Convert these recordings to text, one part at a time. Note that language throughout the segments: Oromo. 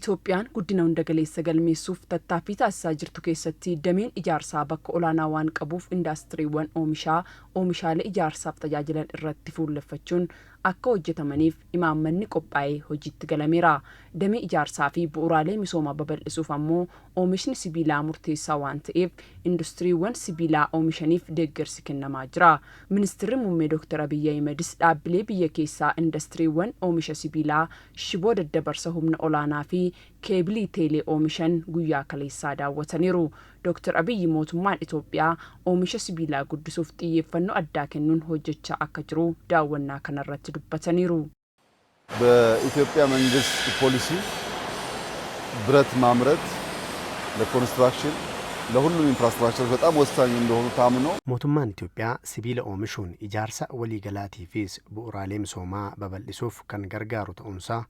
Itoophiyaan guddina hunda galeessa galmeessuuf tattaaffii taasisaa jirtu keessatti dameen ijaarsaa bakka olaanaa waan qabuuf indaastiriiwwan oomishaalee ijaarsaaf tajaajilan irratti fuulleffachuun akka hojjetamaniif imaammanni qophaa'ee hojiitti galameera. Damee ijaarsaa fi bu'uuraalee misoomaa babal'isuuf ammoo oomishni sibiilaa murteessaa waan ta'eef industiriiwwan sibiilaa oomishaniif deeggarsi kennamaa jira. Ministeerri muummee Dr. Abiy Ahimedis dhaabbilee biyya keessaa industiriiwwan oomisha sibiilaa, shiboo daddabarsa humna olaanaa fi keebilii teelee oomishan guyyaa kaleessaa daawwataniiru. Dr. Abiy mootummaan Itoophiyaa oomisha sibiilaa guddisuuf xiyyeeffannoo addaa kennuun hojjechaa akka jiru daawwannaa kanarratti dubbataniiru. በኢትዮጵያ መንግስት ፖሊሲ ብረት ማምረት ለኮንስትራክሽን ለሁሉም ኢንፍራስትራክቸር በጣም ወሳኝ እንደሆኑ ታምኖ mootummaan Itoophiyaa sibiila oomishuun ijaarsa waliigalaatiifis bu'uuraalee misoomaa babal'isuuf kan gargaaru ta'uunsaa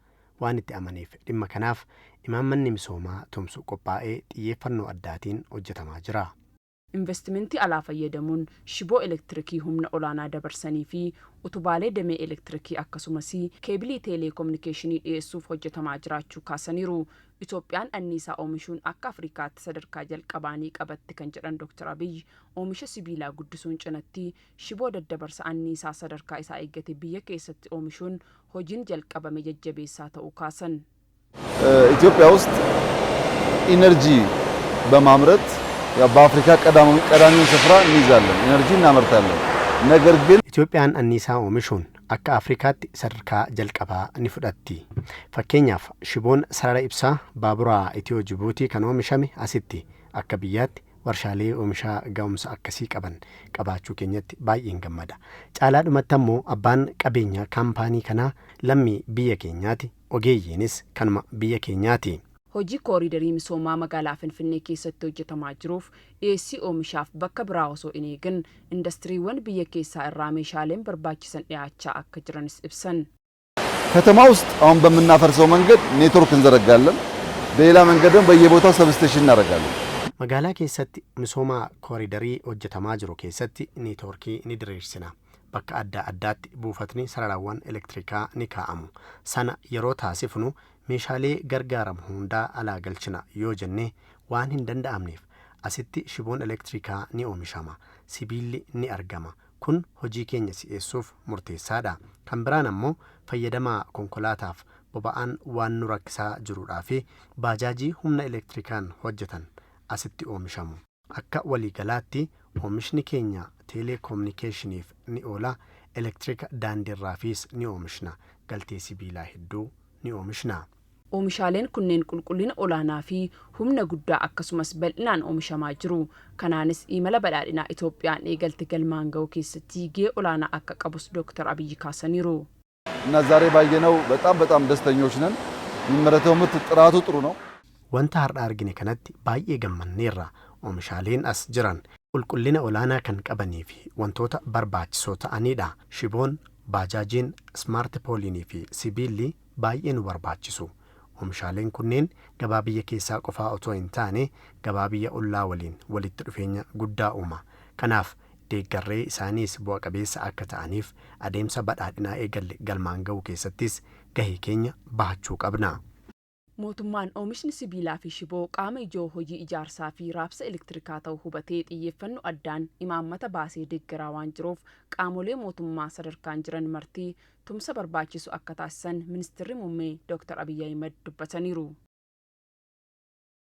waan itti amaneef dhimma kanaaf imaammanni misoomaa tumsu qophaa'ee xiyyeeffannoo addaatiin hojjetamaa jira. Investimentii alaa fayyadamuun shiboo elektirikii humna olaanaa dabarsanii fi utubaalee damee elektirikii akkasumas keebilii teeleekoominikeeshinii dhiyeessuuf hojjetamaa jiraachuu kaasaniiru. Itoophiyaan anniisaa oomishuun akka Afrikaatti sadarkaa jalqabaanii qabatti kan jedhan Dr. Abiy oomisha sibiilaa guddisuun cinatti shiboo daddabarsa anniisaa sadarkaa isaa eeggate biyya keessatti oomishuun hojiin jalqabame jajjabeessaa ta'uu kaasan. ኢትዮጵያ ውስጥ ኢነርጂ በማምረት በአፍሪካ ቀዳሚውን ስፍራ እንይዛለን። ኢነርጂ እናመርታለን። ነገር ግን Itoophiyaan anniisaa oomishuun akka Afrikaatti sadarkaa jalqabaa ni fudhatti. Fakkeenyaaf shiboon sarara ibsaa baaburaa Itiyoo Jibuutii kan oomishame asitti akka biyyaatti warshaalee oomishaa ga'umsa akkasii qaban qabaachuu keenyatti baay'een gammada. Caalaadhumatti ammoo abbaan qabeenyaa kaampaanii kanaa lammii biyya keenyaati. Ogeeyyiinis kanuma biyya keenyaati. Hojii kooriidarii misoomaa magaalaa Finfinnee keessatti hojjetamaa jiruuf dhiyeessii oomishaaf bakka biraa osoo hin eegin indastiriiwwan biyya keessaa irraa meeshaaleen barbaachisan dhiyaachaa akka jiranis ibsan. ከተማ ውስጥ አሁን በመናፈርሰው መንገድ ኔትወርክ እንዘረጋለን። በሌላ መንገድም በየቦታው ሰብስቴሽን እናደርጋለን። Magaalaa keessatti misooma kooriidarii hojjetamaa jiru keessatti neetwoorkii ni diriirsina. Bakka adda addaatti buufatni sararaawwan elektirikaa ni kaa'amu. Sana yeroo taasifnu meeshaalee gargaaramu hundaa alaa galchina yoo jenne waan hin danda'amneef asitti shiboon elektirikaa ni oomishama. Sibiilli ni argama. Kun hojii keenya si'eessuuf murteessaadha. Kan biraan ammoo fayyadamaa konkolaataaf boba'aan waan nu rakkisaa jiruudhaa fi baajaajii humna elektirikaan hojjetan asitti oomishamu. Akka waliigalaatti oomishni keenya teeleekoominikeeshiniif ni oola. Elektirika daandiirraafis ni oomishna. Galtee sibiilaa hedduu ni oomishna. Oomishaaleen kunneen qulqullina olaanaa fi humna guddaa akkasumas bal'inaan oomishamaa jiru. Kanaanis imala badhaadhinaa Itoophiyaan eegalte galmaan ga'uu keessatti gahee olaanaa akka qabus Dr. Abiy kaasaniiru. እና ዛሬ ባየነው በጣም ደስተኞች ነን። የሚመረተው ምርት ጥራቱ ጥሩ ነው። Wanta har'a argine kanatti baay'ee gammanneerra. Oomishaaleen as jiran qulqullina olaanaa kan qabanii fi wantoota barbaachisoo ta'anidha. Shiboon, baajaajiin, smaart pooliinii fi sibiilli baay'ee nu barbaachisu. Oomishaaleen kunneen gabaa biyya keessaa qofaa otoo hin taane gabaa biyya ollaa waliin walitti dhufeenya guddaa uuma. Kanaaf deeggarree isaaniis bu'a qabeessa akka ta'aniif adeemsa badhaadhinaa eegalle galmaan ga'uu keessattis gahee keenya bahachuu qabna. Mootummaan oomishni sibiilaa fi shiboo qaama ijoo hojii ijaarsaa fi raabsa elektirikaa ta'uu hubatee xiyyeeffannoo addaan imaammata baasee deeggaraa waan jiruuf qaamolee mootummaa sadarkaan jiran martii tumsa barbaachisu akka taasisan ministeerri muummee Dr. Abiy Ahimad dubbataniiru.